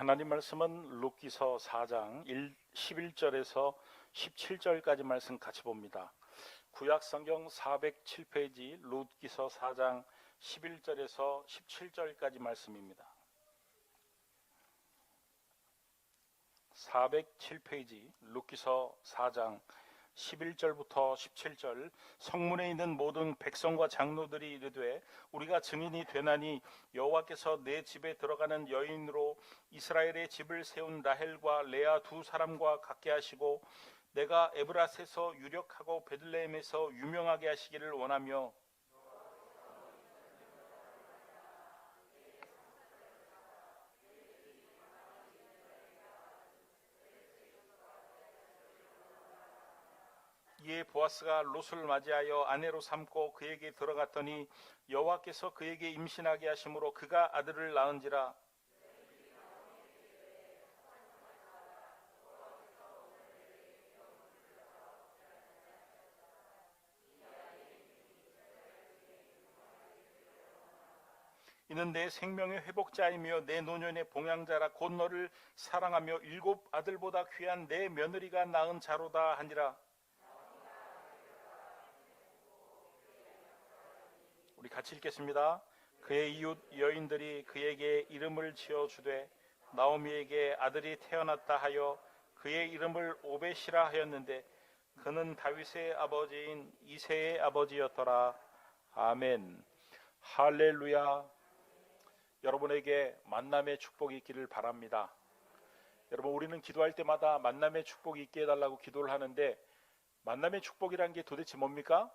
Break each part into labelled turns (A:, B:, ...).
A: 하나님 말씀은 룻기서 4장 11절에서 17절까지 말씀 같이 봅니다. 구약 성경 407페이지 룻기서 4장 11절에서 17절까지 말씀입니다. 407페이지 룻기서 4장 11절부터 17절. 성문에 있는 모든 백성과 장로들이 이르되 우리가 증인이 되나니 여호와께서 내 집에 들어가는 여인으로 이스라엘의 집을 세운 라헬과 레아 두 사람과 같게 하시고 내가 에브라스에서 유력하고 베들레헴에서 유명하게 하시기를 원하며 이에 보아스가 롯을 맞이하여 아내로 삼고 그에게 들어갔더니 여호와께서 그에게 임신하게 하심으로 그가 아들을 낳은지라. 이는 내 생명의 회복자이며 내 노년의 봉양자라. 곧 너를 사랑하며 7 아들보다 귀한 내 며느리가 낳은 자로다 하니라. 우리 같이 읽겠습니다. 그의 이웃 여인들이 그에게 이름을 지어주되 나오미에게 아들이 태어났다 하여 그의 이름을 오벳이라 하였는데 그는 다윗의 아버지인 이새의 아버지였더라. 아멘. 할렐루야. 여러분에게 만남의 축복이 있기를 바랍니다. 여러분, 우리는 기도할 때마다 만남의 축복이 있게 해달라고 기도를 하는데 만남의 축복이란 게 도대체 뭡니까?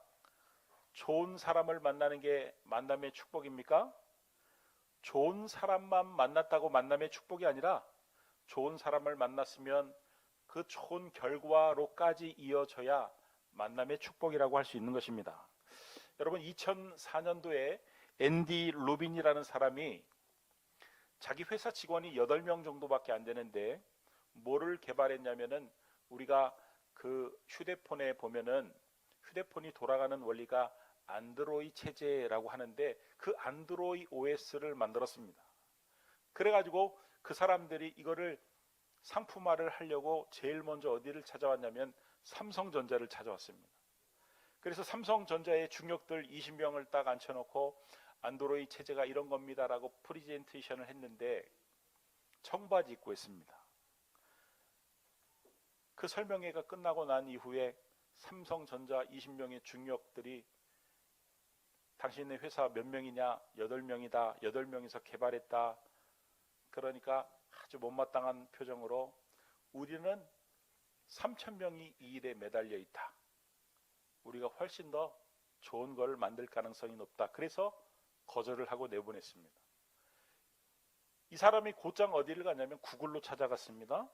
A: 좋은 사람을 만나는 게 만남의 축복입니까? 좋은 사람만 만났다고 만남의 축복이 아니라 좋은 사람을 만났으면 그 좋은 결과로까지 이어져야 만남의 축복이라고 할 수 있는 것입니다. 여러분, 2004년도에 앤디 루빈이라는 사람이 자기 회사 직원이 8명 정도밖에 안 되는데 뭐를 개발했냐면은 우리가 그 휴대폰에 보면은 휴대폰이 돌아가는 원리가 안드로이드 체제라고 하는데 그 안드로이드 OS를 만들었습니다. 그래가지고 그 사람들이 이거를 상품화를 하려고 제일 먼저 어디를 찾아왔냐면 삼성전자를 찾아왔습니다. 그래서 삼성전자의 중역들 20명을 딱 앉혀놓고 안드로이드 체제가 이런 겁니다라고 프리젠테이션을 했는데 청바지 입고 했습니다. 그 설명회가 끝나고 난 이후에 삼성전자 20명의 중역들이 당신의 회사 몇 명이냐? 8명이다. 8명이서 개발했다. 그러니까 아주 못마땅한 표정으로 우리는 3,000명이 이 일에 매달려 있다. 우리가 훨씬 더 좋은 걸 만들 가능성이 높다. 그래서 거절을 하고 내보냈습니다. 이 사람이 곧장 어디를 갔냐면 구글로 찾아갔습니다.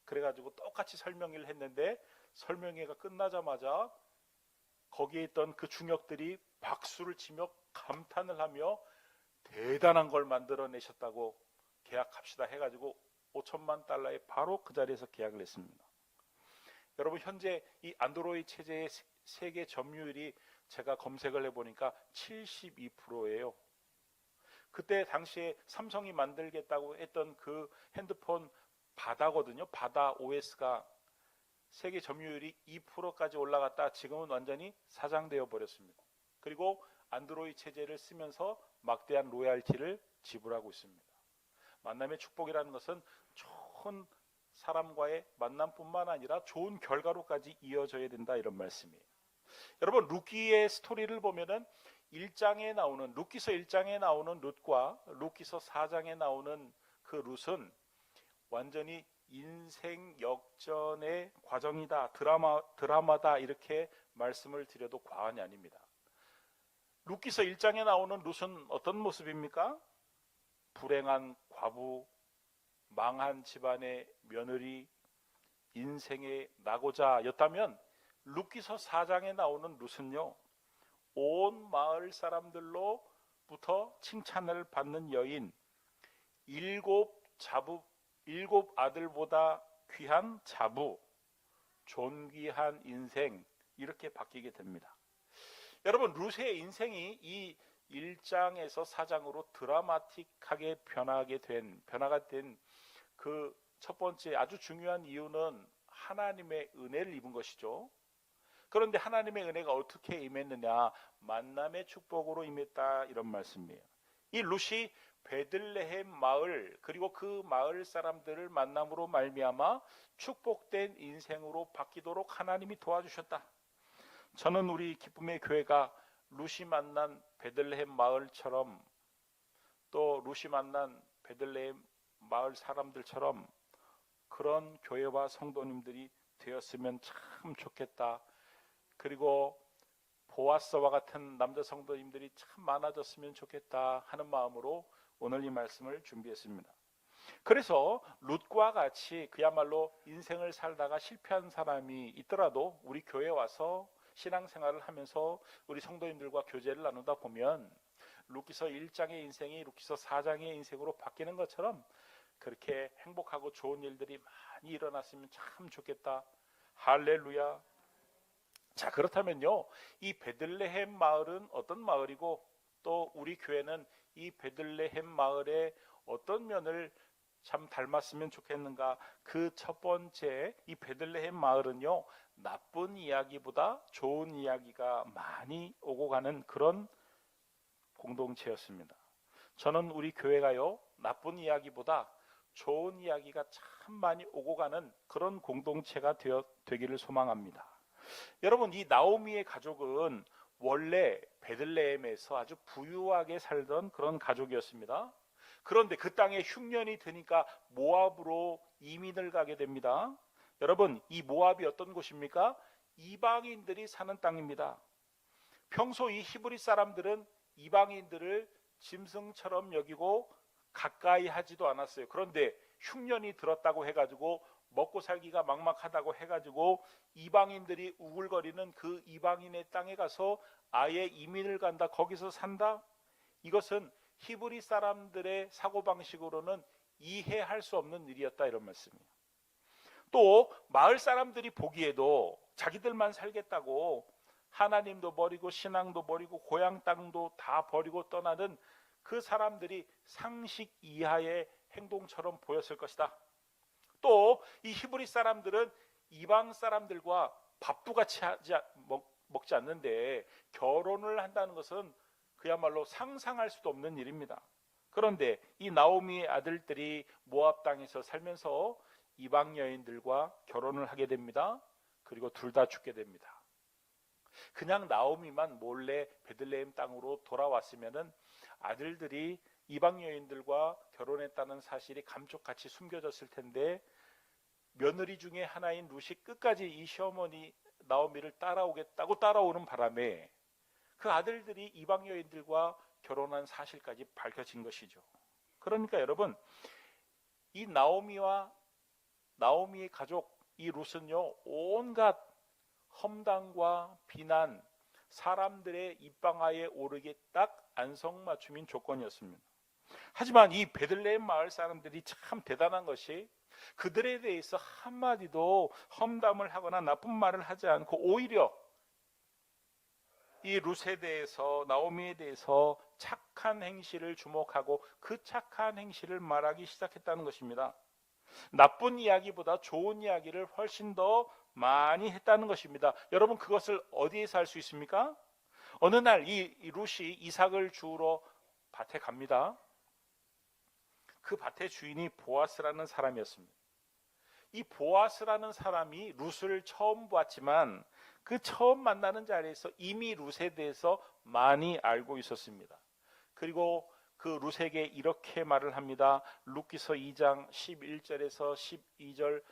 A: 그래가지고 똑같이 설명회를 했는데 설명회가 끝나자마자 거기에 있던 그 중역들이 박수를 치며 감탄을 하며 대단한 걸 만들어내셨다고 계약합시다 해가지고 $5,000,000에 바로 그 자리에서 계약을 했습니다. 여러분, 현재 이 안드로이드 체제의 세계 점유율이 제가 검색을 해보니까 72%예요. 그때 당시에 삼성이 만들겠다고 했던 그 핸드폰 바다거든요. 바다 OS가 세계 점유율이 2%까지 올라갔다 지금은 완전히 사장되어 버렸습니다. 그리고 안드로이드 체제를 쓰면서 막대한 로얄티를 지불하고 있습니다. 만남의 축복이라는 것은 좋은 사람과의 만남뿐만 아니라 좋은 결과로까지 이어져야 된다, 이런 말씀이에요. 여러분, 룻기의 스토리를 보면은 1장에 나오는 룻기서 1장에 나오는 룻과 룻기서 4장에 나오는 그 룻은 완전히 인생 역전의 과정이다, 드라마다 이렇게 말씀을 드려도 과언이 아닙니다. 룻기서 1장에 나오는 룻은 어떤 모습입니까? 불행한 과부, 망한 집안의 며느리, 인생의 낙오자였다면 룻기서 4장에 나오는 룻은요, 온 마을 사람들로부터 칭찬을 받는 여인, 7 아들보다 귀한 자부, 존귀한 인생, 이렇게 바뀌게 됩니다. 여러분, 룻의 인생이 이 1장에서 4장으로 드라마틱하게 변화가 된 그 첫 번째 아주 중요한 이유는 하나님의 은혜를 입은 것이죠. 그런데 하나님의 은혜가 어떻게 임했느냐? 만남의 축복으로 임했다, 이런 말씀이에요. 이 룻이 베들레헴 마을, 그리고 그 마을 사람들을 만남으로 말미암아 축복된 인생으로 바뀌도록 하나님이 도와주셨다. 저는 우리 기쁨의 교회가 룻이 만난 베들레헴 마을처럼, 또 룻이 만난 베들레헴 마을 사람들처럼 그런 교회와 성도님들이 되었으면 참 좋겠다. 그리고 보아스와 같은 남자 성도님들이 참 많아졌으면 좋겠다 하는 마음으로 오늘 이 말씀을 준비했습니다. 그래서 룻과 같이 그야말로 인생을 살다가 실패한 사람이 있더라도 우리 교회에 와서 신앙생활을 하면서 우리 성도님들과 교제를 나누다 보면 룻기서 1장의 인생이 룻기서 4장의 인생으로 바뀌는 것처럼 그렇게 행복하고 좋은 일들이 많이 일어났으면 참 좋겠다. 할렐루야. 자, 그렇다면요, 이 베들레헴 마을은 어떤 마을이고 또 우리 교회는 이 베들레헴 마을의 어떤 면을 참 닮았으면 좋겠는가? 그 첫 번째, 이 베들레헴 마을은요, 나쁜 이야기보다 좋은 이야기가 많이 오고 가는 그런 공동체였습니다. 저는 우리 교회가요, 나쁜 이야기보다 좋은 이야기가 참 많이 오고 가는 그런 공동체가 되기를 소망합니다. 여러분, 이 나오미의 가족은 원래 베들레헴에서 아주 부유하게 살던 그런 가족이었습니다. 그런데 그 땅에 흉년이 드니까 모압으로 이민을 가게 됩니다. 여러분, 이 모압이 어떤 곳입니까? 이방인들이 사는 땅입니다. 평소 이 히브리 사람들은 이방인들을 짐승처럼 여기고 가까이 하지도 않았어요. 그런데 흉년이 들었다고 해가지고 먹고 살기가 막막하다고 해가지고 이방인들이 우글거리는 그 이방인의 땅에 가서 아예 이민을 간다, 거기서 산다? 이것은 히브리 사람들의 사고방식으로는 이해할 수 없는 일이었다, 이런 말씀이에요. 또 마을 사람들이 보기에도 자기들만 살겠다고 하나님도 버리고 신앙도 버리고 고향 땅도 다 버리고 떠나는 그 사람들이 상식 이하의 행동처럼 보였을 것이다. 또 이 히브리 사람들은 이방 사람들과 밥도 같이 먹지 않는데 결혼을 한다는 것은 그야말로 상상할 수도 없는 일입니다. 그런데 이 나오미의 아들들이 모압 땅에서 살면서 이방 여인들과 결혼을 하게 됩니다. 그리고 둘 다 죽게 됩니다. 그냥 나오미만 몰래 베들레헴 땅으로 돌아왔으면은 아들들이 이방 여인들과 결혼했다는 사실이 감쪽같이 숨겨졌을 텐데, 며느리 중에 하나인 룻이 끝까지 이 시어머니 나오미를 따라오겠다고 따라오는 바람에 그 아들들이 이방 여인들과 결혼한 사실까지 밝혀진 것이죠. 그러니까 여러분, 이 나오미와 나오미의 가족 이 룻은요, 온갖 험담과 비난, 사람들의 입방아에 오르게 딱 안성맞춤인 조건이었습니다. 하지만 이 베들레헴 마을 사람들이 참 대단한 것이 그들에 대해서 한마디도 험담을 하거나 나쁜 말을 하지 않고 오히려 이 룻에 대해서, 나오미에 대해서 착한 행실을 주목하고 그 착한 행실을 말하기 시작했다는 것입니다. 나쁜 이야기보다 좋은 이야기를 훨씬 더 많이 했다는 것입니다. 여러분, 그것을 어디에서 할 수 있습니까? 어느 날 이 룻이 이삭을 주우러 밭에 갑니다. 그 밭의 주인이 보아스라는 사람이었습니다. 이 보아스라는 사람이 룻을 처음 보았지만 그 처음 만나는 자리에서 이미 룻에 대해서 많이 알고 있었습니다. 그리고 그 룻에게 이렇게 말을 합니다. 룻기서 2장 11절에서 12절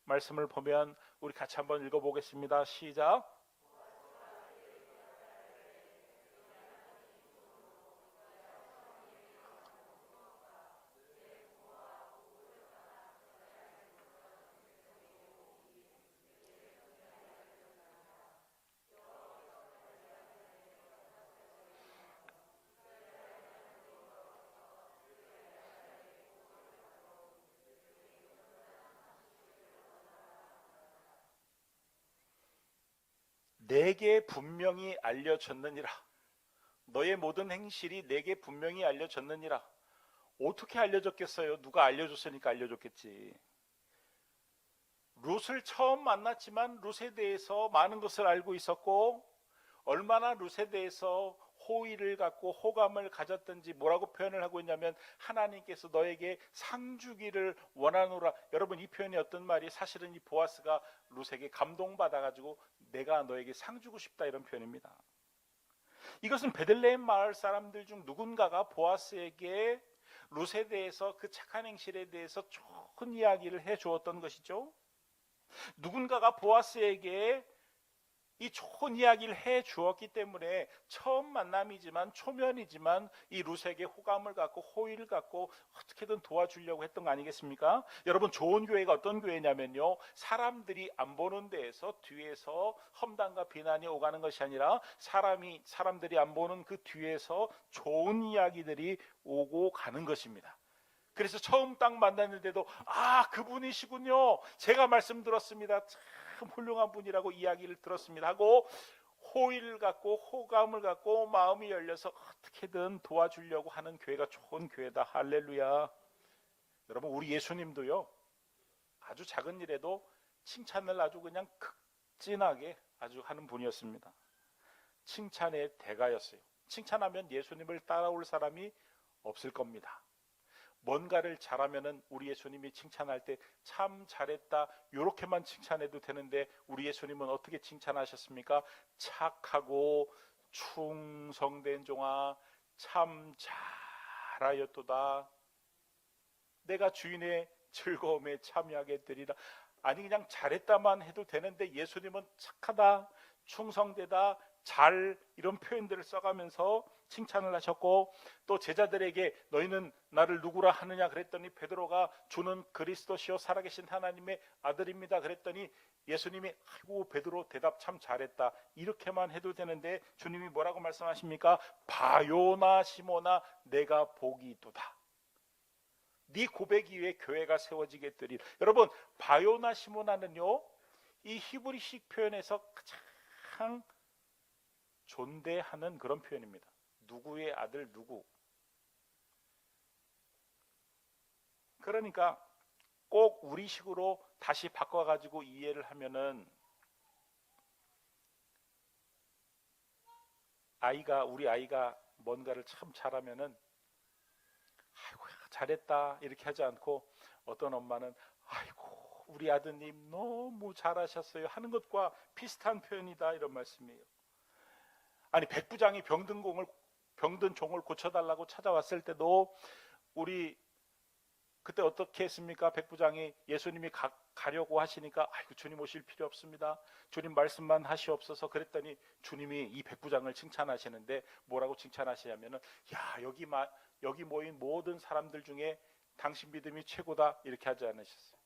A: 말씀을 보면 우리 같이 한번 읽어보겠습니다. 시작. 내게 분명히 알려졌느니라. 너의 모든 행실이 내게 분명히 알려졌느니라. 어떻게 알려줬겠어요? 누가 알려줬으니까 알려줬겠지. 룻을 처음 만났지만 룻에 대해서 많은 것을 알고 있었고, 얼마나 룻에 대해서 호의를 갖고 호감을 가졌던지 뭐라고 표현을 하고 있냐면, 하나님께서 너에게 상 주기를 원하노라. 여러분, 이 표현이 어떤 말이, 사실은 이 보아스가 룻에게 감동받아가지고 내가 너에게 상 주고 싶다, 이런 표현입니다. 이것은 베들레헴 마을 사람들 중 누군가가 보아스에게 룻에 대해서, 그 착한 행실에 대해서 좋은 이야기를 해 주었던 것이죠. 누군가가 보아스에게 이 좋은 이야기를 해 주었기 때문에 처음 만남이지만, 초면이지만 이 룻에게 호감을 갖고 호의를 갖고 어떻게든 도와주려고 했던 거 아니겠습니까? 여러분, 좋은 교회가 어떤 교회냐면요, 사람들이 안 보는 데에서 뒤에서 험담과 비난이 오가는 것이 아니라 사람들이 안 보는 그 뒤에서 좋은 이야기들이 오고 가는 것입니다. 그래서 처음 딱 만났는데도 그분이시군요, 제가 말씀 들었습니다, 참 훌륭한 분이라고 이야기를 들었습니다 하고 호의를 갖고 호감을 갖고 마음이 열려서 어떻게든 도와주려고 하는 교회가 좋은 교회다. 할렐루야. 여러분, 우리 예수님도요, 아주 작은 일에도 칭찬을 아주 그냥 극진하게 아주 하는 분이었습니다. 칭찬의 대가였어요. 칭찬하면 예수님을 따라올 사람이 없을 겁니다. 뭔가를 잘하면은 우리 예수님이 칭찬할 때 참 잘했다, 이렇게만 칭찬해도 되는데, 우리 예수님은 어떻게 칭찬하셨습니까? 착하고 충성된 종아, 참 잘하였도다. 내가 주인의 즐거움에 참여하게 되리라. 아니, 그냥 잘했다만 해도 되는데 예수님은 착하다, 충성되다, 잘, 이런 표현들을 써가면서 칭찬을 하셨고, 또 제자들에게 너희는 나를 누구라 하느냐 그랬더니 베드로가 주는 그리스도시요 살아계신 하나님의 아들입니다 그랬더니 예수님이 아이고 베드로 대답 참 잘했다, 이렇게만 해도 되는데 주님이 뭐라고 말씀하십니까? 바요나 시모나 내가 복이 있도다. 네 고백 위에 교회가 세워지게 되리. 여러분, 바요나 시모나는요, 이 히브리식 표현에서 가장 존대하는 그런 표현입니다. 누구의 아들 누구. 그러니까 꼭 우리식으로 다시 바꿔가지고 이해를 하면은, 우리 아이가 뭔가를 참 잘하면은 아이고 잘했다 이렇게 하지 않고, 어떤 엄마는 아이고 우리 아드님 너무 잘하셨어요 하는 것과 비슷한 표현이다, 이런 말씀이에요. 아니, 백부장이 병든 종을 고쳐달라고 찾아왔을 때도 우리 그때 어떻게 했습니까? 백부장이 예수님이 가려고 하시니까 아이고 주님 오실 필요 없습니다, 주님 말씀만 하시옵소서 그랬더니 주님이 이 백부장을 칭찬하시는데 뭐라고 칭찬하시냐면은, 야, 여기 모인 모든 사람들 중에 당신 믿음이 최고다, 이렇게 하지 않으셨어요.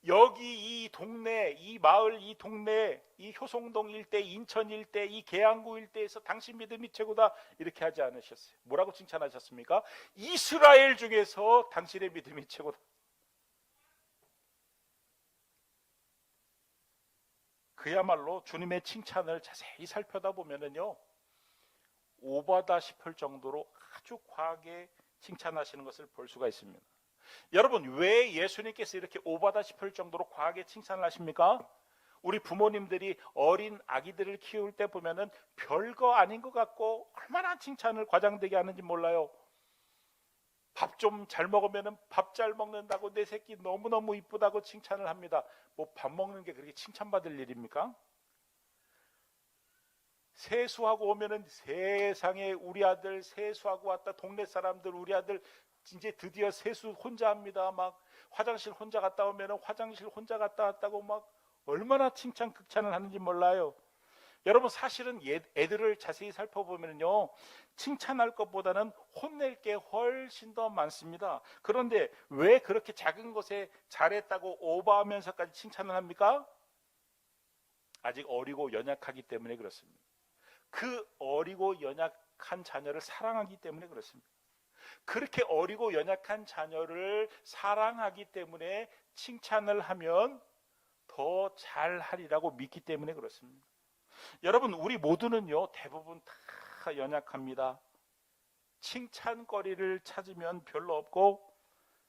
A: 여기 이 동네, 이 마을, 이 동네, 이 효송동 일대, 인천 일대, 이 계양구 일대에서 당신 믿음이 최고다, 이렇게 하지 않으셨어요. 뭐라고 칭찬하셨습니까? 이스라엘 중에서 당신의 믿음이 최고다. 그야말로 주님의 칭찬을 자세히 살펴다 보면은요, 오바다 싶을 정도로 아주 과하게 칭찬하시는 것을 볼 수가 있습니다. 여러분, 왜 예수님께서 이렇게 오바다 싶을 정도로 과하게 칭찬을 하십니까? 우리 부모님들이 어린 아기들을 키울 때 보면은 별거 아닌 것 같고 얼마나 칭찬을 과장되게 하는지 몰라요. 밥 좀 잘 먹으면은 밥 잘 먹는다고, 내 새끼 너무너무 이쁘다고 칭찬을 합니다. 뭐 밥 먹는 게 그렇게 칭찬받을 일입니까? 세수하고 오면은 세상에 우리 아들 세수하고 왔다, 동네 사람들 우리 아들 이제 드디어 세수 혼자 합니다. 막 화장실 혼자 갔다 오면은 화장실 혼자 갔다 왔다고 막 얼마나 칭찬 극찬을 하는지 몰라요. 여러분, 사실은 애들을 자세히 살펴보면요, 칭찬할 것보다는 혼낼 게 훨씬 더 많습니다. 그런데 왜 그렇게 작은 것에 잘했다고 오버하면서까지 칭찬을 합니까? 아직 어리고 연약하기 때문에 그렇습니다. 그 어리고 연약한 자녀를 사랑하기 때문에 그렇습니다. 그렇게 어리고 연약한 자녀를 사랑하기 때문에 칭찬을 하면 더 잘하리라고 믿기 때문에 그렇습니다. 여러분, 우리 모두는요, 대부분 다 연약합니다. 칭찬거리를 찾으면 별로 없고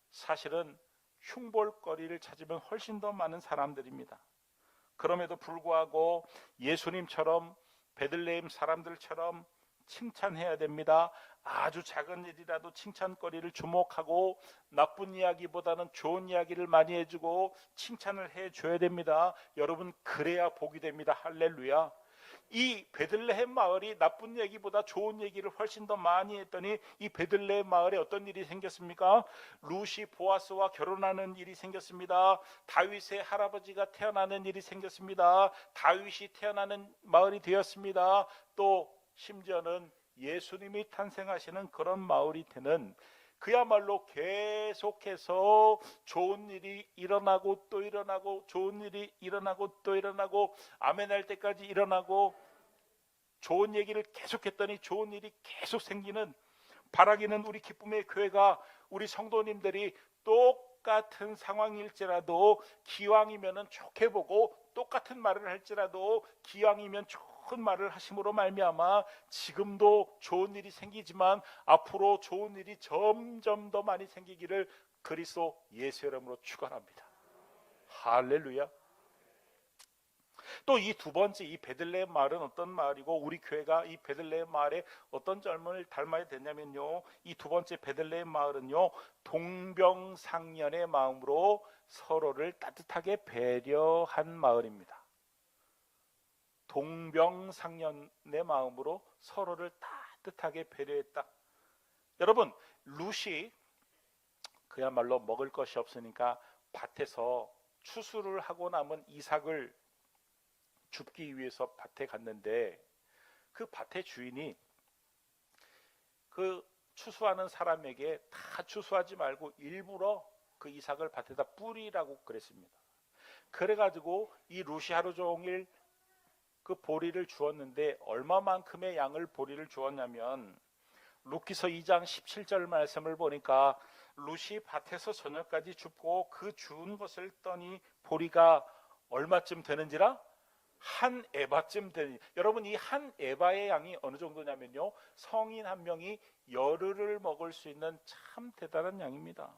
A: 사실은 흉볼거리를 찾으면 훨씬 더 많은 사람들입니다. 그럼에도 불구하고 예수님처럼 베들레헴 사람들처럼 칭찬해야 됩니다. 아주 작은 일이라도 칭찬거리를 주목하고 나쁜 이야기보다는 좋은 이야기를 많이 해주고 칭찬을 해줘야 됩니다. 여러분, 그래야 복이 됩니다. 할렐루야. 이 베들레헴 마을이 나쁜 얘기보다 좋은 얘기를 훨씬 더 많이 했더니 이 베들레헴 마을에 어떤 일이 생겼습니까? 룻이 보아스와 결혼하는 일이 생겼습니다. 다윗의 할아버지가 태어나는 일이 생겼습니다. 다윗이 태어나는 마을이 되었습니다. 또 심지어는 예수님이 탄생하시는 그런 마을이 되는, 그야말로 계속해서 좋은 일이 일어나고 또 일어나고 좋은 일이 일어나고 또 일어나고 아멘할 때까지 일어나고 좋은 얘기를 계속했더니 좋은 일이 계속 생기는, 바라기는 우리 기쁨의 교회가 우리 성도님들이 똑같은 상황일지라도 기왕이면 좋게 보고 똑같은 말을 할지라도 기왕이면 좋은 말을 하심으로 말미암아 지금도 좋은 일이 생기지만 앞으로 좋은 일이 점점 더 많이 생기기를 그리스도 예수 이름으로 축원합니다. 할렐루야. 또 이 두 번째, 이 베들레헴 마을은 어떤 마을이고 우리 교회가 이 베들레헴 마을에 어떤 젊은이를 닮아야 되냐면요, 이 두 번째 베들레헴 마을은요, 동병상련의 마음으로 서로를 따뜻하게 배려한 마을입니다. 동병상련의 마음으로 서로를 따뜻하게 배려했다. 여러분, 룻이 그야말로 먹을 것이 없으니까 밭에서 추수를 하고 남은 이삭을 줍기 위해서 밭에 갔는데 그 밭의 주인이 그 추수하는 사람에게 다 추수하지 말고 일부러 그 이삭을 밭에다 뿌리라고 그랬습니다. 그래가지고 이 룻이 하루 종일 그 보리를 주었는데 얼마만큼의 양을 보리를 주었냐면 룻기서 2장 17절 말씀을 보니까 룻이 밭에서 저녁까지 줍고 그 주운 것을 떠니 보리가 얼마쯤 되는지라? 한 에바쯤 되니, 여러분 이 한 에바의 양이 어느 정도냐면요, 성인 한 명이 열흘을 먹을 수 있는 참 대단한 양입니다.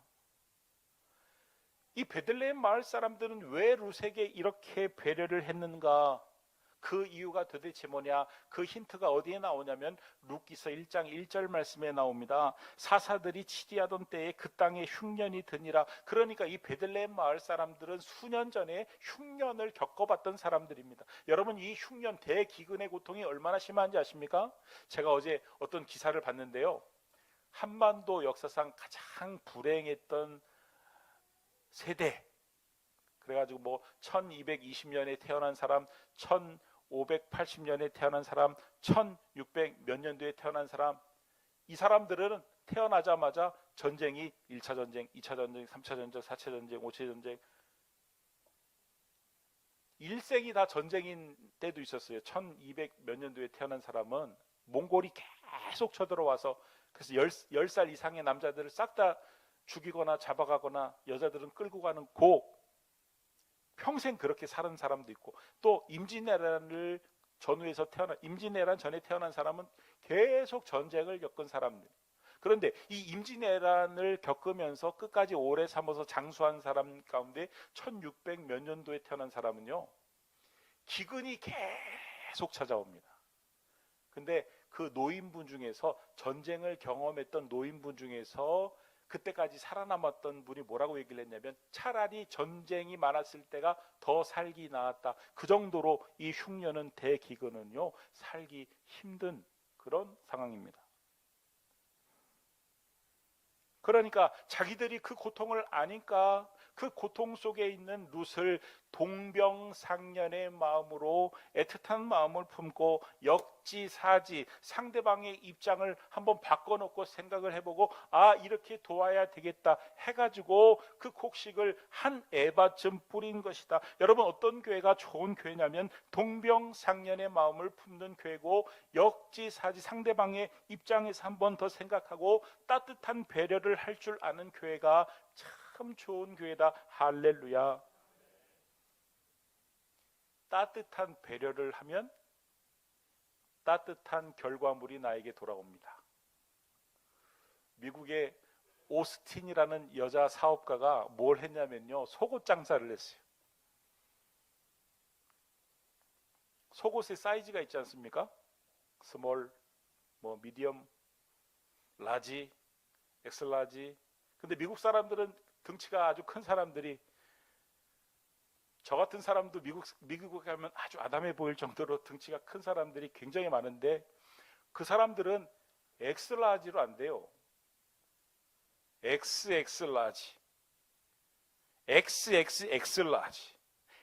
A: 이 베들레헴 마을 사람들은 왜 룻에게 이렇게 배려를 했는가? 그 이유가 도대체 뭐냐? 그 힌트가 어디에 나오냐면 룻기서 1장 1절 말씀에 나옵니다. 사사들이 치리하던 때에 그 땅에 흉년이 드니라. 그러니까 이 베들레헴 마을 사람들은 수년 전에 흉년을 겪어봤던 사람들입니다. 여러분, 이 흉년, 대기근의 고통이 얼마나 심한지 아십니까? 제가 어제 어떤 기사를 봤는데요, 한반도 역사상 가장 불행했던 세대, 그래가지고 뭐 1220년에 태어난 사람, 1580년에 태어난 사람, 1600 몇 년도에 태어난 사람, 이 사람들은 태어나자마자 전쟁이 1차 전쟁, 2차 전쟁, 3차 전쟁, 4차 전쟁, 5차 전쟁, 일생이 다 전쟁인 때도 있었어요. 1200 몇 년도에 태어난 사람은 몽골이 계속 쳐들어와서 그래서 10살 이상의 남자들을 싹 다 죽이거나 잡아가거나 여자들은 끌고 가는 평생 그렇게 사는 사람도 있고, 또 임진왜란을 전후해서 임진왜란 전에 태어난 사람은 계속 전쟁을 겪은 사람들. 그런데 이 임진왜란을 겪으면서 끝까지 오래 삼아서 장수한 사람 가운데 1600 몇 년도에 태어난 사람은요, 기근이 계속 찾아옵니다. 근데 그 노인분 중에서, 전쟁을 경험했던 노인분 중에서 그때까지 살아남았던 분이 뭐라고 얘기를 했냐면 차라리 전쟁이 많았을 때가 더 살기 나았다. 그 정도로 이 흉년은, 대기근은요, 살기 힘든 그런 상황입니다. 그러니까 자기들이 그 고통을 아니까 그 고통 속에 있는 룻을 동병상련의 마음으로 애틋한 마음을 품고 역지사지, 상대방의 입장을 한번 바꿔놓고 생각을 해보고 이렇게 도와야 되겠다 해가지고 그 곡식을 한 에바쯤 뿌린 것이다. 여러분, 어떤 교회가 좋은 교회냐면 동병상련의 마음을 품는 교회고, 역지사지, 상대방의 입장에서 한번 더 생각하고 따뜻한 배려를 할 줄 아는 교회가 참 좋은 교회다. 할렐루야. 따뜻한 배려를 하면 따뜻한 결과물이 나에게 돌아옵니다. 미국의 오스틴이라는 여자 사업가가 뭘 했냐면요, 속옷 장사를 했어요. 속옷의 사이즈가 있지 않습니까? 스몰, 뭐 미디엄, 라지, 엑셀라지. 근데 미국 사람들은 등치가 아주 큰 사람들이, 저 같은 사람도 미국에 가면 아주 아담해 보일 정도로 등치가 큰 사람들이 굉장히 많은데, 그 사람들은 엑셀라지로 안 돼요. XX라지, XXX라지,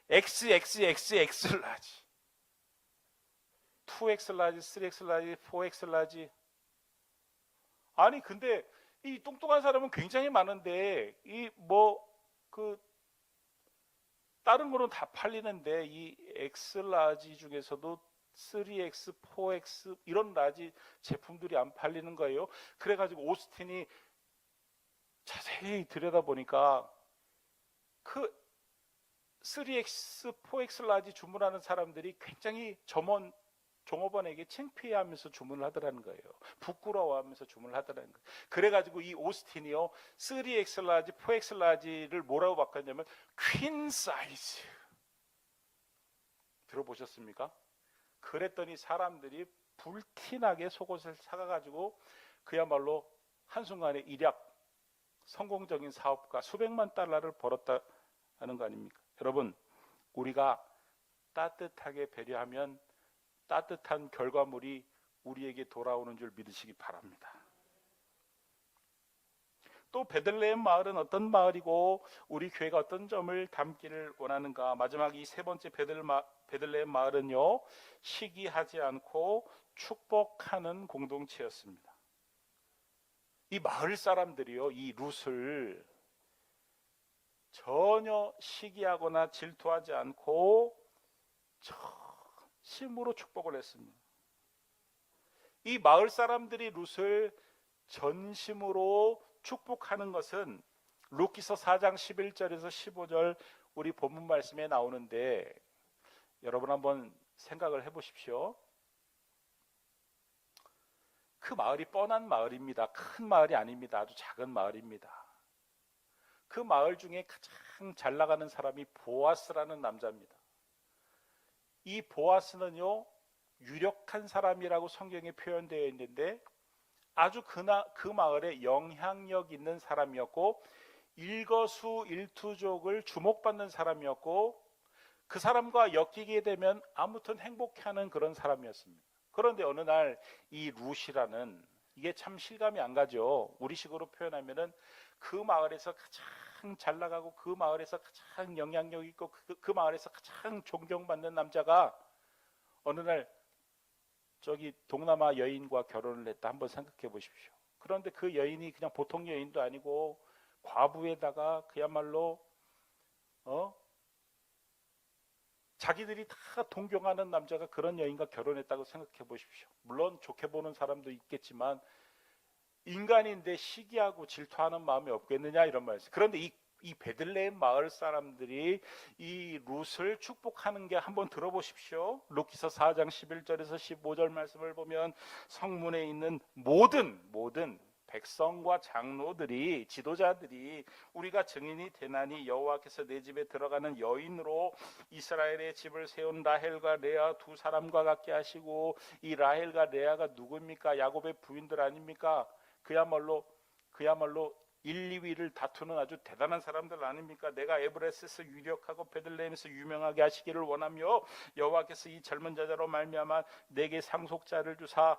A: XXXX라지, 2X라지, 3X라지, 4X라지. 아니 근데 이 뚱뚱한 사람은 굉장히 많은데 이 뭐 그 다른 거는 다 팔리는데 이 X라지 중에서도 3X, 4X 이런 라지 제품들이 안 팔리는 거예요. 그래가지고 오스틴이 자세히 들여다보니까 그 3X, 4X 라지 주문하는 사람들이 굉장히 점원 종업원에게 창피해하면서 주문을 하더라는 거예요. 부끄러워하면서 주문을 하더라는 거예요. 그래가지고 이 오스틴이요, 3X 라지, 4X 라지를 뭐라고 바꿨냐면 퀸 사이즈. 들어보셨습니까? 그랬더니 사람들이 불티나게 속옷을 사가가지고 그야말로 한순간에 일약 성공적인 사업가 수백만 달러를 벌었다는 거 아닙니까? 여러분, 우리가 따뜻하게 배려하면 따뜻한 결과물이 우리에게 돌아오는 줄 믿으시기 바랍니다. 또 베들레헴 마을은 어떤 마을이고 우리 교회가 어떤 점을 담기를 원하는가? 마지막 이 세 번째 베들레헴 마을은요, 시기하지 않고 축복하는 공동체였습니다. 이 마을 사람들이요, 이 룻을 전혀 시기하거나 질투하지 않고 진심으로 축복을 했습니다. 이 마을 사람들이 룻을 전심으로 축복하는 것은 룻기서 4장 11절에서 15절 우리 본문 말씀에 나오는데, 여러분 한번 생각을 해보십시오. 그 마을이 뻔한 마을입니다. 큰 마을이 아닙니다. 아주 작은 마을입니다. 그 마을 중에 가장 잘 나가는 사람이 보아스라는 남자입니다. 이 보아스는요, 유력한 사람이라고 성경에 표현되어 있는데 아주 그 마을에 영향력 있는 사람이었고 일거수일투족을 주목받는 사람이었고 그 사람과 엮이게 되면 아무튼 행복해하는 그런 사람이었습니다. 그런데 어느 날 이 룻이라는, 이게 참 실감이 안 가죠. 우리식으로 표현하면은 그 마을에서 가장 잘 나가고 그 마을에서 가장 영향력 있고 그 마을에서 가장 존경받는 남자가 어느 날 저기 동남아 여인과 결혼을 했다. 한번 생각해 보십시오. 그런데 그 여인이 그냥 보통 여인도 아니고 과부에다가 그야말로 자기들이 다 동경하는 남자가 그런 여인과 결혼했다고 생각해 보십시오. 물론 좋게 보는 사람도 있겠지만 인간인데 시기하고 질투하는 마음이 없겠느냐 이런 말이죠. 그런데 이 베들레헴 마을 사람들이 이 룻을 축복하는 게 한번 들어보십시오. 룻기서 4장 11절에서 15절 말씀을 보면 성문에 있는 모든 백성과 장로들이, 지도자들이 우리가 증인이 되나니 여호와께서 내 집에 들어가는 여인으로 이스라엘의 집을 세운 라헬과 레아 두 사람과 같게 하시고, 이 라헬과 레아가 누구입니까? 야곱의 부인들 아닙니까? 그야말로 1, 2위를 다투는 아주 대단한 사람들 아닙니까? 내가 에브레스에서 유력하고 베들레헴에서 유명하게 하시기를 원하며 여호와께서 이 젊은 자자로 말미암아 내게 상속자를 주사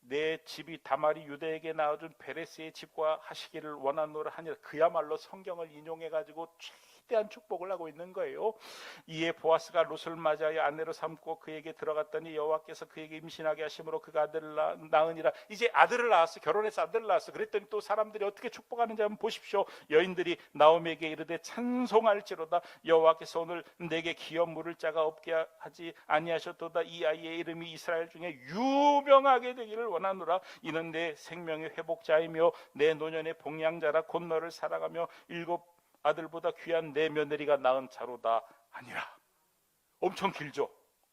A: 내 집이 다말이 유대에게 낳아준 베레스의 집과 하시기를 원하노라 하니라. 그야말로 성경을 인용해가지고 최대한 축복을 하고 있는 거예요. 이에 보아스가 룻을 맞이하여 아내로 삼고 그에게 들어갔더니 여호와께서 그에게 임신하게 하심으로 그가 아들을 낳으니라. 이제 아들을 낳았어. 결혼해서 아들을 낳았어. 그랬더니 또 사람들이 어떻게 축복하는지 한번 보십시오. 여인들이 나오미에게 이르되 찬송할지로다. 여호와께서 오늘 내게 기업 물을 자가 없게 하지 아니하셨도다. 이 아이의 이름이 이스라엘 중에 유명하게 되기를 원하노라. 이는 내 생명의 회복자이며 내 노년의 복량자라. 곧 너를 사랑하며 7 아들보다 귀한 내 며느리가 낳은 자로다 하니라. 엄청 길죠.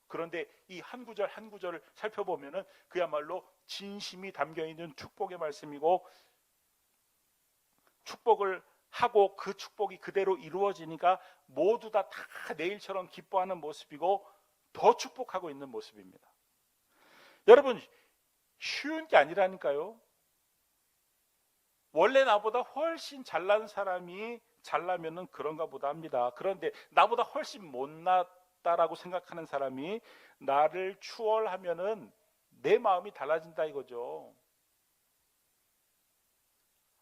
A: 그런데 이 한 구절 한 구절을 살펴보면은 그야말로 진심이 담겨 있는 축복의 말씀이고, 축복을 하고 그 축복이 그대로 이루어지니까 모두 다 내일처럼 기뻐하는 모습이고 더 축복하고 있는 모습입니다. 여러분, 쉬운 게 아니라니까요. 원래 나보다 훨씬 잘난 사람이 잘나면은 그런가 보다 합니다. 그런데 나보다 훨씬 못났다라고 생각하는 사람이 나를 추월하면은 내 마음이 달라진다 이거죠.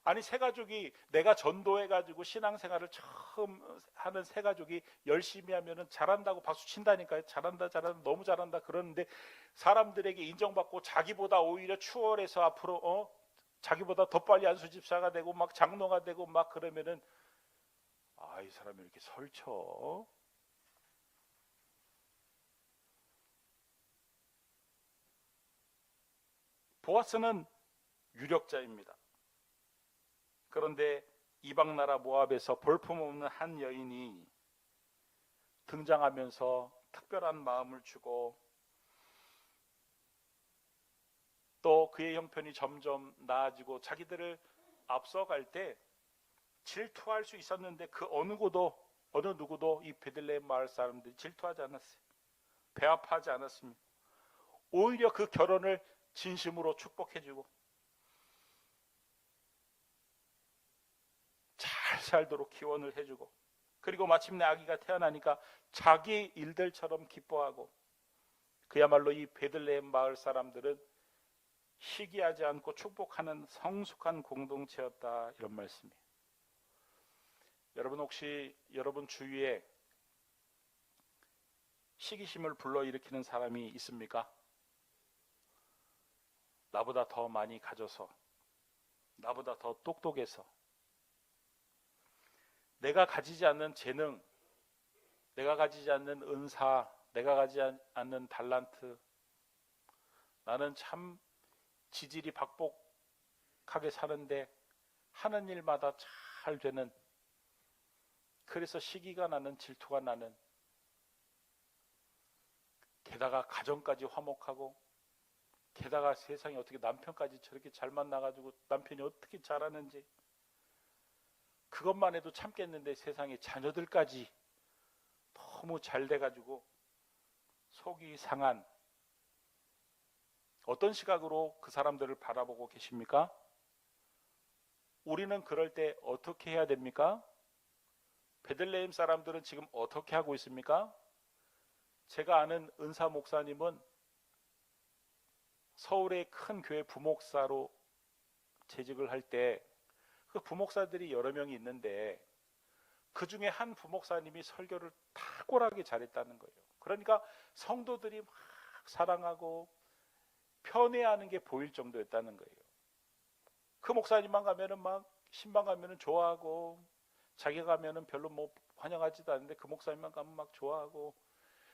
A: 아니, 새 가족이, 내가 전도해가지고 신앙생활을 처음 하는 새 가족이 열심히 하면은 잘한다고 박수 친다니까요. 잘한다, 잘한다, 너무 잘한다 그러는데 사람들에게 인정받고 자기보다 오히려 추월해서 앞으로 자기보다 더 빨리 안수집사가 되고 막 장로가 되고 막 그러면은 이 사람이 이렇게 설쳐. 보아스는 유력자입니다. 그런데 이방 나라 모압에서 볼품없는 한 여인이 등장하면서 특별한 마음을 주고 또 그의 형편이 점점 나아지고 자기들을 앞서갈 때 질투할 수 있었는데 그 어느 누구도 이 베들레헴 마을 사람들이 질투하지 않았어요. 배합하지 않았습니다. 오히려 그 결혼을 진심으로 축복해주고 잘 살도록 기원을 해주고, 그리고 마침내 아기가 태어나니까 자기 일들처럼 기뻐하고, 그야말로 이 베들레헴 마을 사람들은 시기하지 않고 축복하는 성숙한 공동체였다, 이런 말씀이에요. 여러분, 혹시 여러분 주위에 시기심을 불러일으키는 사람이 있습니까? 나보다 더 많이 가져서, 나보다 더 똑똑해서, 내가 가지지 않는 재능, 내가 가지지 않는 은사, 내가 가지지 않는 달란트, 나는 참 지질이 박복하게 사는데 하는 일마다 잘 되는, 그래서 시기가 나는, 질투가 나는, 게다가 가정까지 화목하고, 게다가 세상에 어떻게 남편까지 저렇게 잘 만나가지고 남편이 어떻게 잘하는지, 그것만 해도 참겠는데 세상에 자녀들까지 너무 잘 돼가지고 속이 상한, 어떤 시각으로 그 사람들을 바라보고 계십니까? 우리는 그럴 때 어떻게 해야 됩니까? 베들레헴 사람들은 지금 어떻게 하고 있습니까? 제가 아는 은사 목사님은 서울의 큰 교회 부목사로 재직을 할 때 그 부목사들이 여러 명이 있는데 그 중에 한 부목사님이 설교를 탁월하게 잘했다는 거예요. 그러니까 성도들이 막 사랑하고 편애하는 게 보일 정도였다는 거예요. 그 목사님만 가면은 막 신방 가면은 좋아하고, 자기가 가면은 별로 뭐 환영하지도 않는데 그 목사님만 가면 막 좋아하고,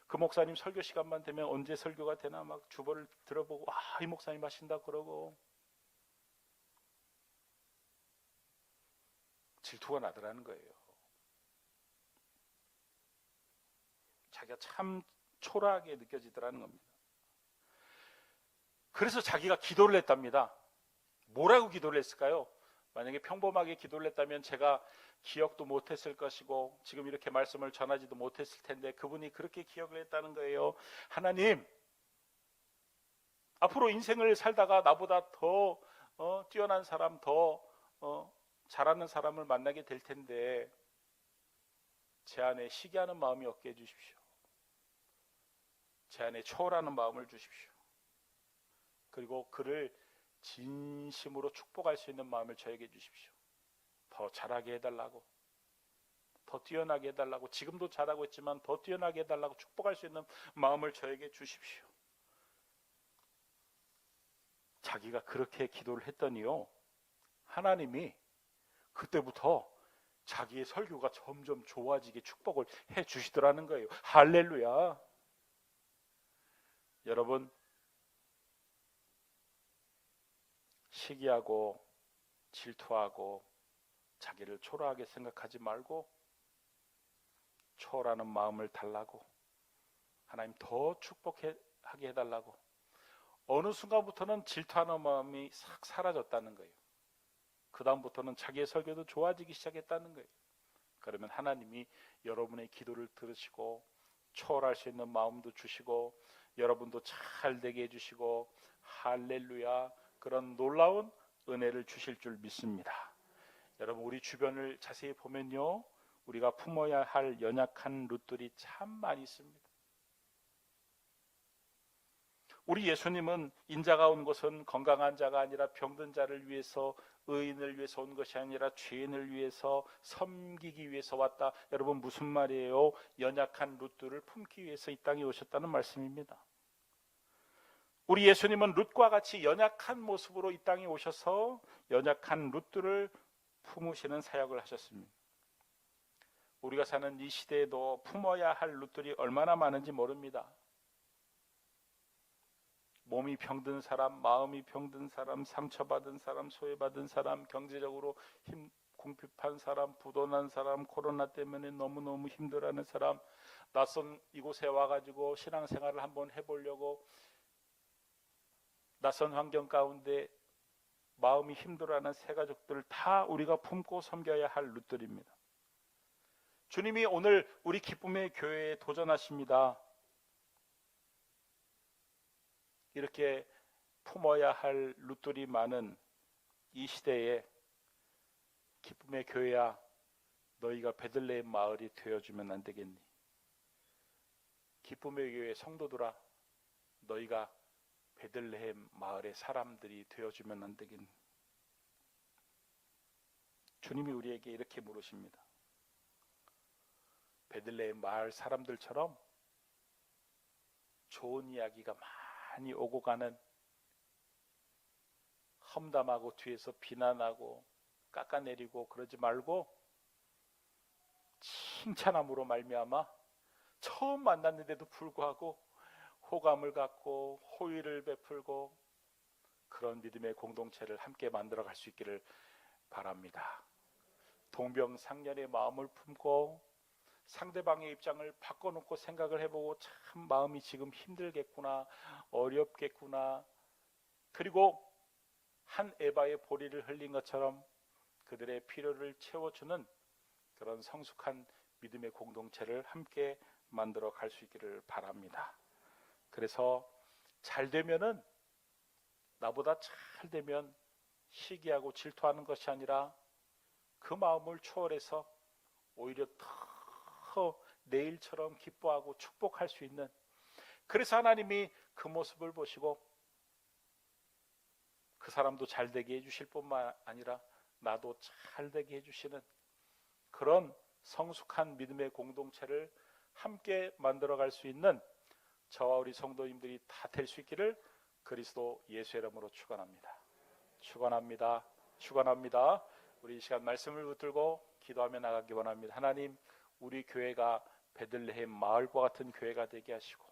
A: 그 목사님 설교 시간만 되면 언제 설교가 되나 막 주보를 들어보고 이 목사님 하신다 그러고, 질투가 나더라는 거예요. 자기가 참 초라하게 느껴지더라는 겁니다. 그래서 자기가 기도를 했답니다. 뭐라고 기도를 했을까요? 만약에 평범하게 기도를 했다면 제가 기억도 못했을 것이고 지금 이렇게 말씀을 전하지도 못했을 텐데, 그분이 그렇게 기억을 했다는 거예요. 하나님, 앞으로 인생을 살다가 나보다 더 뛰어난 사람, 더 잘하는 사람을 만나게 될 텐데 제 안에 시기하는 마음이 없게 해주십시오. 제 안에 초월하는 마음을 주십시오. 그리고 그를 진심으로 축복할 수 있는 마음을 저에게 주십시오. 더 잘하게 해달라고, 더 뛰어나게 해달라고, 지금도 잘하고 있지만 더 뛰어나게 해달라고 축복할 수 있는 마음을 저에게 주십시오. 자기가 그렇게 기도를 했더니요, 하나님이 그때부터 자기의 설교가 점점 좋아지게 축복을 해 주시더라는 거예요. 할렐루야. 여러분, 시기하고 질투하고 자기를 초라하게 생각하지 말고 초라하는 마음을 달라고, 하나님 더 축복하게 해달라고, 어느 순간부터는 질투하는 마음이 싹 사라졌다는 거예요. 그 다음부터는 자기의 설교도 좋아지기 시작했다는 거예요. 그러면 하나님이 여러분의 기도를 들으시고 초월할 수 있는 마음도 주시고 여러분도 잘 되게 해주시고 할렐루야, 그런 놀라운 은혜를 주실 줄 믿습니다. 여러분, 우리 주변을 자세히 보면요, 우리가 품어야 할 연약한 룻들이 참 많이 있습니다. 우리 예수님은 인자가 온 것은 건강한 자가 아니라 병든 자를 위해서, 의인을 위해서 온 것이 아니라 죄인을 위해서, 섬기기 위해서 왔다. 여러분, 무슨 말이에요? 연약한 룻들을 품기 위해서 이 땅에 오셨다는 말씀입니다. 우리 예수님은 룻과 같이 연약한 모습으로 이 땅에 오셔서 연약한 룻들을 품으시는 사역을 하셨습니다. 우리가 사는 이 시대에도 품어야 할 룻들이 얼마나 많은지 모릅니다. 몸이 병든 사람, 마음이 병든 사람, 상처받은 사람, 소외받은 사람, 경제적으로 궁핍한 사람, 부도난 사람, 코로나 때문에 너무너무 힘들어하는 사람, 낯선 이곳에 와가지고 신앙생활을 한번 해보려고 낯선 환경 가운데 마음이 힘들어하는 새 가족들을 다 우리가 품고 섬겨야 할 룻들입니다. 주님이 오늘 우리 기쁨의 교회에 도전하십니다. 이렇게 품어야 할 룻들이 많은 이 시대에 기쁨의 교회야, 너희가 베들레헴 마을이 되어주면 안 되겠니? 기쁨의 교회 성도들아, 너희가 베들레헴 마을의 사람들이 되어주면 안 되겠니? 주님이 우리에게 이렇게 물으십니다. 베들레헴 마을 사람들처럼 좋은 이야기가 많이 오고 가는, 험담하고 뒤에서 비난하고 깎아내리고 그러지 말고 칭찬함으로 말미암아 처음 만났는데도 불구하고 호감을 갖고 호의를 베풀고 그런 믿음의 공동체를 함께 만들어갈 수 있기를 바랍니다. 동병상련의 마음을 품고 상대방의 입장을 바꿔놓고 생각을 해보고, 참 마음이 지금 힘들겠구나, 어렵겠구나, 그리고 한 에바의 보리를 흘린 것처럼 그들의 필요를 채워주는 그런 성숙한 믿음의 공동체를 함께 만들어 갈 수 있기를 바랍니다. 그래서 잘 되면은, 나보다 잘 되면 시기하고 질투하는 것이 아니라 그 마음을 초월해서 오히려 더 내일처럼 기뻐하고 축복할 수 있는, 그래서 하나님이 그 모습을 보시고 그 사람도 잘 되게 해주실 뿐만 아니라 나도 잘 되게 해주시는 그런 성숙한 믿음의 공동체를 함께 만들어갈 수 있는 저와 우리 성도님들이 다 될 수 있기를 그리스도 예수의 이름으로 축원합니다. 축원합니다. 축원합니다. 우리 이 시간 말씀을 붙들고 기도하며 나가기 원합니다. 하나님, 우리 교회가 베들레헴 마을과 같은 교회가 되게 하시고,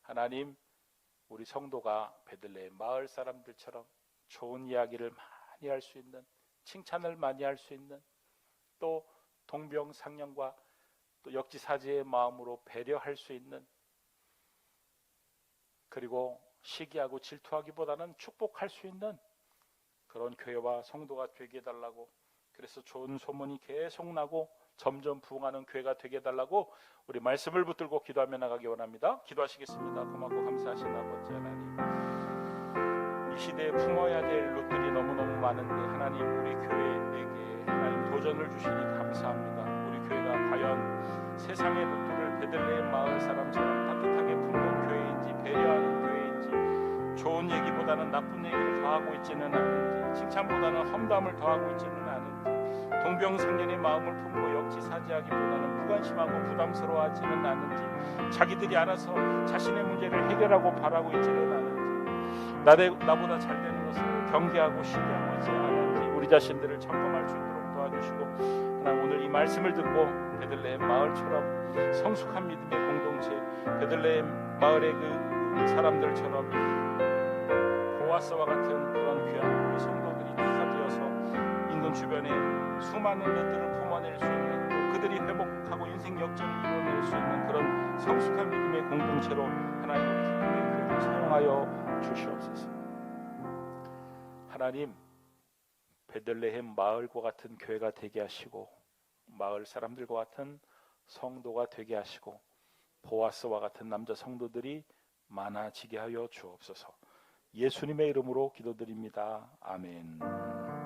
A: 하나님, 우리 성도가 베들레헴 마을 사람들처럼 좋은 이야기를 많이 할 수 있는, 칭찬을 많이 할 수 있는, 또 동병상련과 또 역지사지의 마음으로 배려할 수 있는, 그리고 시기하고 질투하기보다는 축복할 수 있는 그런 교회와 성도가 되게 해달라고, 그래서 좋은 소문이 계속 나고 점점 부흥하는 교회가 되게 해달라고 우리 말씀을 붙들고 기도하며 나가기 원합니다. 기도하시겠습니다. 고맙고 감사하신 아버지 하나님, 이 시대에 품어야 될 롯들이 너무너무 많은데 하나님, 우리 교회에게 하나님 도전을 주시니 감사합니다. 우리 교회가 과연 세상의 롯들을 베들레헴 마을 사람처럼 따뜻하게 품는 교회인지, 배려하는 교회인지, 좋은 얘기보다는 나쁜 얘기를 더하고 있지는 않은지, 칭찬보다는 험담을 더하고 있지는 않은지, 동병상련의 마음을 품고 역지사지하기보다는 무관심하고 부담스러워하지는 않은지, 자기들이 알아서 자신의 문제를 해결하고 바라고 있지는 않은지, 나보다 잘 되는 것을 경계하고 신뢰하고 있지 않은지 우리 자신들을 점검할 수 있도록 도와주시고, 하나님, 오늘 이 말씀을 듣고 베들레헴 마을처럼 성숙한 믿음의 공동체, 베들레헴 마을의 그 사람들처럼 보아스와 같은 그런 귀한 우리 성도들이 다 되어서 인근 주변에 수많은 것들을 품어낼 수 있는, 또 그들이 회복하고 인생 역전을 이루어낼 수 있는 그런 성숙한 믿음의 공동체로 하나님, 우리 기쁨의 교회를 사용하여 주시옵소서. 하나님, 베들레헴 마을과 같은 교회가 되게 하시고 마을 사람들과 같은 성도가 되게 하시고 보아스와 같은 남자 성도들이 많아지게 하여 주옵소서. 예수님의 이름으로 기도드립니다. 아멘.